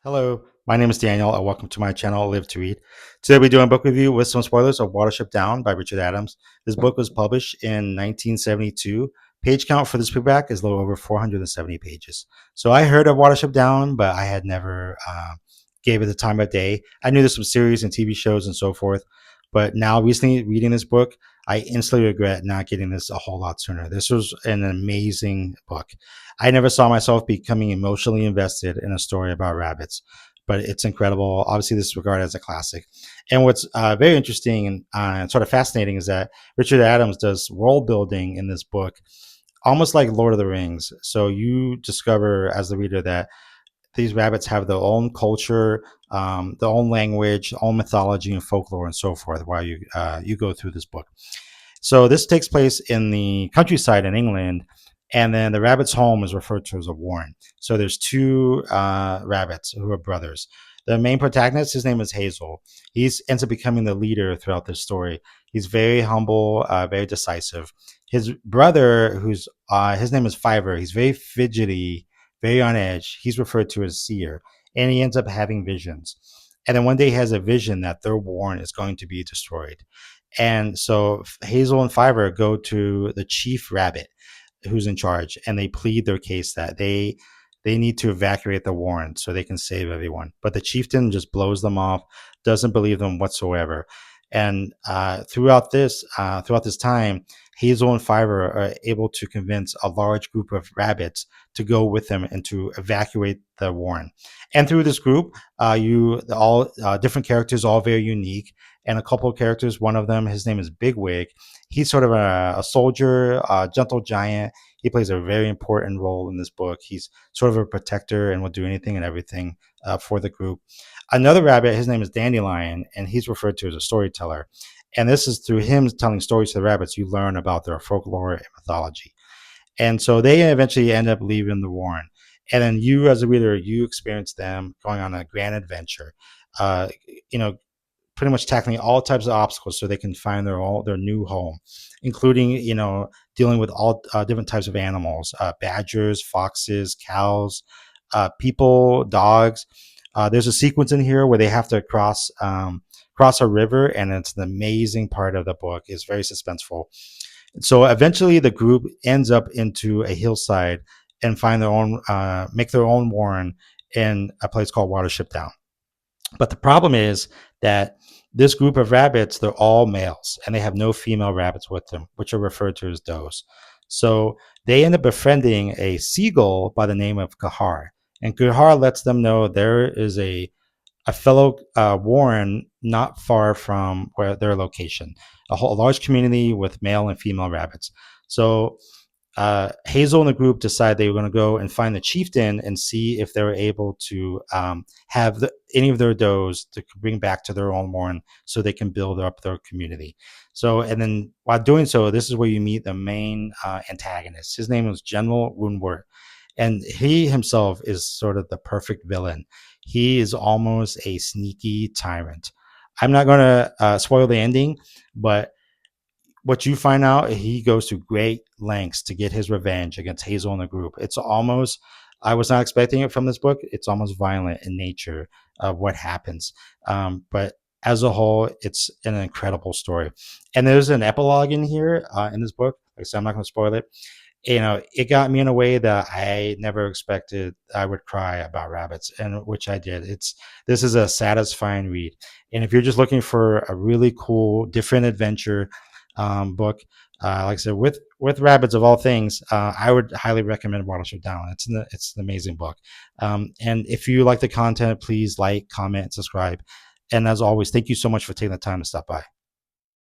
Hello, my name is Daniel, and welcome to my channel, Live to Read. Today we're doing a book review with some spoilers of Watership Down by Richard Adams. This book was published in 1972. Page count for this paperback is a little over 470 pages. So I heard of Watership Down, but I had never gave it the time of day. I knew there's some series and TV shows and so forth, but now recently reading this book, I instantly regret not getting this a whole lot sooner. This was an amazing book. I never saw myself becoming emotionally invested in a story about rabbits, but it's incredible. Obviously, this is regarded as a classic. And what's very interesting and sort of fascinating is that Richard Adams does world building in this book, almost like Lord of the Rings. So you discover as the reader that these rabbits have their own culture, their own language, own mythology and folklore and so forth while you go through this book. So this takes place in the countryside in England, and then the rabbit's home is referred to as a warren. So there's two rabbits who are brothers. The main protagonist, his name is Hazel. He ends up becoming the leader throughout this story. He's very humble, very decisive. His brother, who's his name is Fiver, he's very fidgety, very on edge. He's referred to as Seer, and he ends up having visions. And then one day he has a vision that their warren is going to be destroyed. And so Hazel and Fiver go to the chief rabbit who's in charge, and they plead their case that they need to evacuate the warren so they can save everyone. But the chieftain just blows them off, doesn't believe them whatsoever. And throughout this time, Hazel and Fiver are able to convince a large group of rabbits to go with them and to evacuate the warren. And through this group, you all different characters, all very unique, and a couple of characters. One of them, his name is Bigwig. He's sort of a soldier, a gentle giant. He plays a very important role in this book. He's sort of a protector and will do anything and everything for the group. Another rabbit, his name is Dandelion, and he's referred to as a storyteller. And this is through him telling stories to the rabbits, you learn about their folklore and mythology. And so they eventually end up leaving the warren. And then you, as a reader, you experience them going on a grand adventure. Uh, you know, pretty much tackling all types of obstacles so they can find their new home, including dealing with all different types of animals, badgers, foxes, cows, people, dogs. There's a sequence in here where they have to cross a river, and it's an amazing part of the book. It's very suspenseful. So eventually, the group ends up into a hillside and make their own warren in a place called Watership Down. But the problem is that this group of rabbits, they're all males and they have no female rabbits with them, which are referred to as does. So they end up befriending a seagull by the name of Kahar. And Kahar lets them know there is a fellow warren not far from where their location, a large community with male and female rabbits. So Hazel and the group decide they were going to go and find the chieftain and see if they were able to have any of their does to bring back to their own warren so they can build up their community. So, and then while doing so, this is where you meet the main antagonist. His name was General Woundwort, and he himself is sort of the perfect villain. He is almost a sneaky tyrant. I'm not going to spoil the ending, but what you find out, he goes to great lengths to get his revenge against Hazel and the group. It's almost, I was not expecting it from this book. It's almost violent in nature of what happens. But as a whole, it's an incredible story. And there's an epilogue in here in this book. Like I said, I'm not going to spoil it. It got me in a way that I never expected I would cry about rabbits, and which I did. This is a satisfying read. And if you're just looking for a really cool, different adventure book, like I said, with rabbits of all things, I would highly recommend Watership Down. It's an amazing book. And if you like the content, please like, comment, subscribe. And as always, thank you so much for taking the time to stop by.